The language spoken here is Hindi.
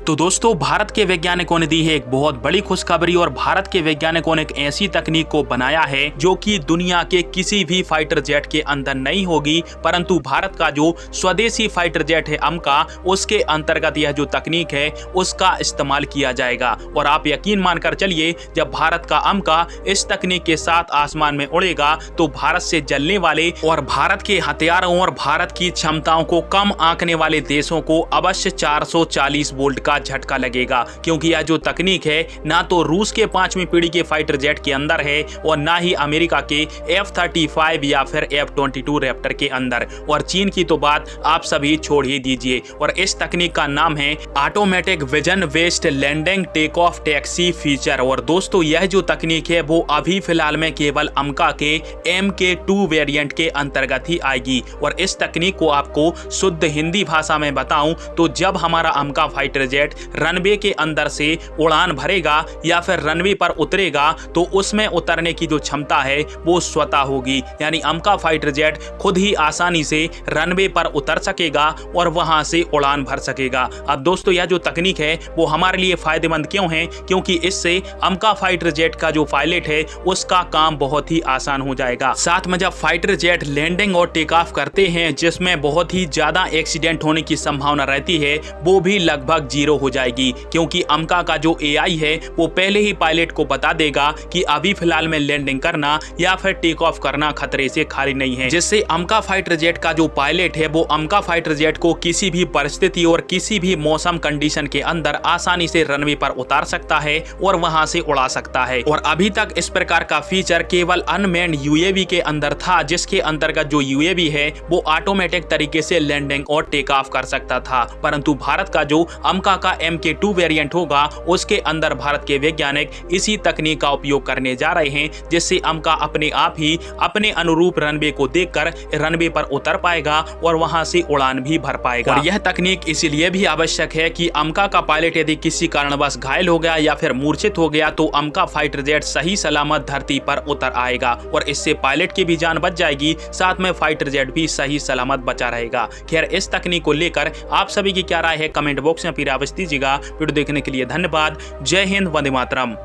तो दोस्तों, भारत के वैज्ञानिकों ने दी है एक बहुत बड़ी खुशखबरी और भारत के वैज्ञानिकों ने एक ऐसी तकनीक को बनाया है जो कि दुनिया के किसी भी फाइटर जेट के अंदर नहीं होगी, परंतु भारत का जो स्वदेशी फाइटर जेट है अमका, उसके अंतर्गत यह जो तकनीक है उसका इस्तेमाल किया जाएगा। और आप यकीन मानकर चलिए, जब भारत का अमका इस तकनीक के साथ आसमान में उड़ेगा तो भारत से जलने वाले और भारत के हथियारों और भारत की क्षमताओं को कम आंकने वाले देशों को अवश्य 440 वोल्ट का झटका लगेगा, क्योंकि यह जो तकनीक है ना तो रूस के 5वीं पीढ़ी के फाइटर जेट के अंदर है और ना ही अमेरिका के F-35 या फिर F-22 रैप्टर के अंदर, और चीन की तो बात आप सभी छोड़ ही दीजिए। और इस तकनीक का नाम है automatic vision based landing take off taxi feature. और दोस्तों, यह जो तकनीक है वो अभी फिलहाल में केवल अमका के MK2 वेरिएंट के अंतर्गत ही आएगी। और इस तकनीक को आपको शुद्ध हिंदी भाषा में बताऊं तो जब हमारा अमका फाइटर जेट रनवे के अंदर से उड़ान भरेगा या फिर रनवे पर उतरेगा तो उसमें उतरने की जो क्षमता है वो स्वतः होगी, यानी अमका फाइटर जेट खुद ही आसानी से रनवे पर उतर सकेगा और वहां से उड़ान भर सकेगा। अब दोस्तों, यह जो तकनीक है वो हमारे लिए फायदेमंद क्यों है? क्योंकि इससे अमका फाइटर जेट का जो पायलट है उसका काम बहुत ही आसान हो जाएगा। साथ में जब फाइटर जेट लैंडिंग और टेक ऑफ करते हैं जिसमें बहुत ही ज्यादा एक्सीडेंट होने की संभावना रहती है, वो भी लगभग 0 हो जाएगी, क्योंकि अमका का जो AI है वो पहले ही पायलट को बता देगा कि अभी फिलहाल में लैंडिंग करना या फिर टेक ऑफ करना खतरे से खाली नहीं है, जिससे अमका फाइटर जेट का जो पायलट है वो अमका फाइटर जेट को किसी भी परिस्थिति और किसी भी मौसम कंडीशन के अंदर आसानी से रनवे पर उतार सकता है और वहां से उड़ा सकता है। और अभी तक इस प्रकार का फीचर केवल अनमैन्ड UAV के अंदर था, जिसके अंतर्गत जो UAV है वो ऑटोमेटिक तरीके से लैंडिंग और टेक ऑफ कर सकता था, परंतु भारत का जो अमका का MK2 वेरिएंट होगा उसके अंदर भारत के वैज्ञानिक इसी तकनीक का उपयोग करने जा रहे हैं, जिससे अमका अपने आप ही अपने अनुरूप रनवे को देखकर रनवे पर उतर पाएगा और वहां से उड़ान भी भर पाएगा। और यह तकनीक इसीलिए भी आवश्यक है कि अमका का पायलट यदि किसी कारणवश घायल हो गया या फिर मूर्छित हो गया तो अमका फाइटर जेट सही सलामत धरती पर उतर आएगा और इससे पायलट की भी जान बच जाएगी, साथ में फाइटर जेट भी सही सलामत बचा रहेगा। खैर, इस तकनीक को लेकर आप सभी की क्या राय है कमेंट बॉक्स में फिर अवश्य दीजिएगा। वीडियो देखने के लिए धन्यवाद। जय हिंद, वंदे मातरम।